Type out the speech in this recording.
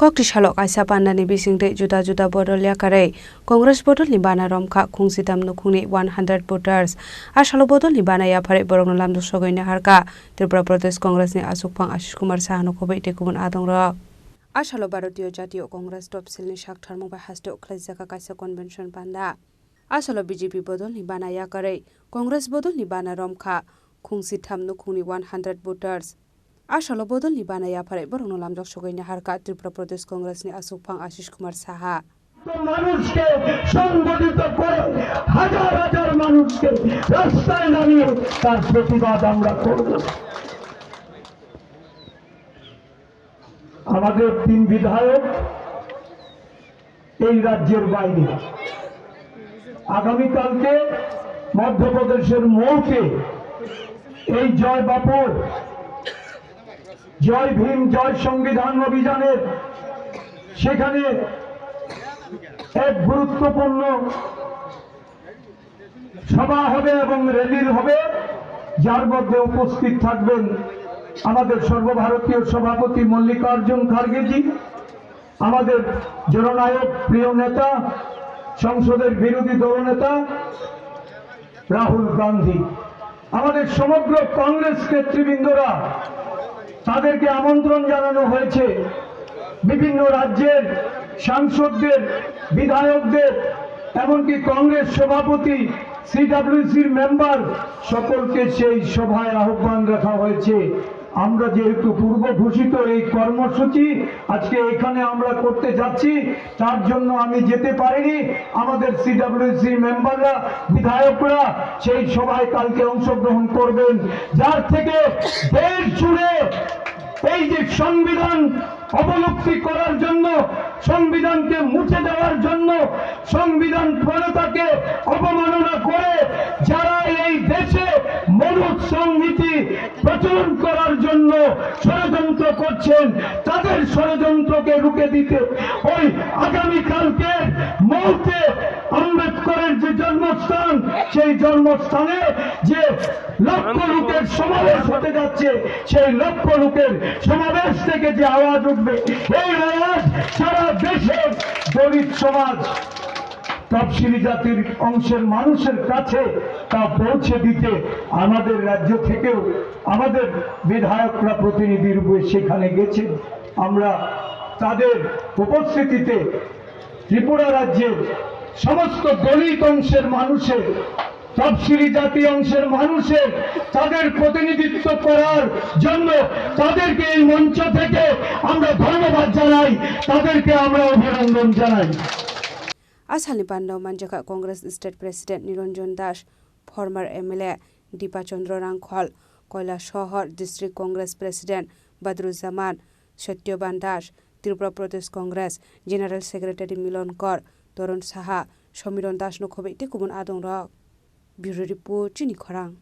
Kokti shalok aisa pandani bisingte juda bodol yakare Congress bodol ni bana romkha khungsitam nukhungni 100 voters ashalo bodol ni bana yapare borong lam dosogoine harka Tripura Pradesh Congress ni asukphang Ashish Kumar Sahano khobai tekubun adongra ashalo Bharatiya Jatiya Congress topsil ni shaktharmung ba haste ukhlaijaka kaisa convention panda ashalo BJP bodol ni bana yakare Congress bodol ni bana romkha khungsitam nukhungni 100 voters ashalo bodol ni bana yapare borong lam dosogoine harka Tripura Pradesh Congress ni asukphang Ashish Kumar Saha মানুষকে সংগঠিত করে হাজার হাজার মানুষকে রাস্তায় নামিয়ে তার প্রতিবাদ আমরা করব। আমাদের 3 বিধায়ক এই রাজ্যের বাইরে আগামীকালকে মধ্যপ্রদেশের মৌতে এই জয় বাপুর জয় ভীম জয় সংবিধান অভিযানের সেখানে এক গুরুত্বপূর্ণ সভা হবে এবং র্যালি হবে যার মধ্যে উপস্থিত থাকবেন আমাদের সর্বভারতীয় সভাপতি মল্লিকার্জুন খার্গেজি, আমাদের জননায়ক প্রিয় নেতা সংসদের বিরোধী দলনেতা রাহুল গান্ধী, আমাদের সমগ্র কংগ্রেস নেতৃবৃন্দরা তাদেরকে আমন্ত্রণ জানানো হয়েছে। বিভিন্ন রাজ্যের সাংসদদের বিধায়কদের এমনকি কংগ্রেস সভাপতি সিডব্লিউসির মেম্বার সকলকে সেই সভায় আহ্বান রাখা হয়েছে। আমরা যেহেতু পূর্ব ঘোষিত এই কর্মসূচি আজকে এখানে আমরা করতে যাচ্ছি তার জন্য আমি যেতে পারিনি। আমাদের সিডব্লিউসি মেম্বাররা বিধায়করা সেই সভায় কালকে অংশগ্রহণ করবেন, যার থেকে দেশ জুড়ে এই যে সংবিধান অবলুপ্তি করার জন্য, সংবিধানকে মুছে দেওয়ার জন্য, সংবিধান প্রণেতাকে অবমাননা করে যারা এই দেশে মনুষ্য সংহিতি প্রচলন করার জন্য ষড়যন্ত্র করছেন তাদের ষড়যন্ত্রকে রুখে দিতে ওই আগামীকালকে মৌতে আম্বেদকরের যে জন্মস্থান সেই জন্মস্থানে যে লক্ষ লোকের সমাবেশ হতে যাচ্ছে সেই লক্ষ লোকের সমাবেশ থেকে যে আওয়াজ উঠবে এই আওয়াজ সারা দেশের দলিত সমাজ তফসিলি জাতির অংশের মানুষের কাছে তা পৌঁছে দিতে আমাদের রাজ্য থেকেও আমাদের বিধায়করা প্রতিনিধি রূপে সেখানে গেছেন। আমরা তাদের উপস্থিতিতে ত্রিপুরা রাজ্যের সমস্ত দলিত অংশের মানুষের তফসিলি জাতি অংশের মানুষের তাদের প্রতিনিধিত্ব করার জন্য তাদেরকে এই মঞ্চ থেকে আমরা ধন্যবাদ জানাই, তাদেরকে আমরা অভিনন্দন জানাই। Asali Pandau Manjaka Congress State President Niranjan Das, former MLA Deepa Chandra Rangkhol, Kailasahar District Congress President Badruzzaman, Satyaban Das, Tripura Pradesh Congress General Secretary Milon Kor, Torun Saha, Somiron Das no khobai te kubun adong rak. Bureau Report Chini Khorang.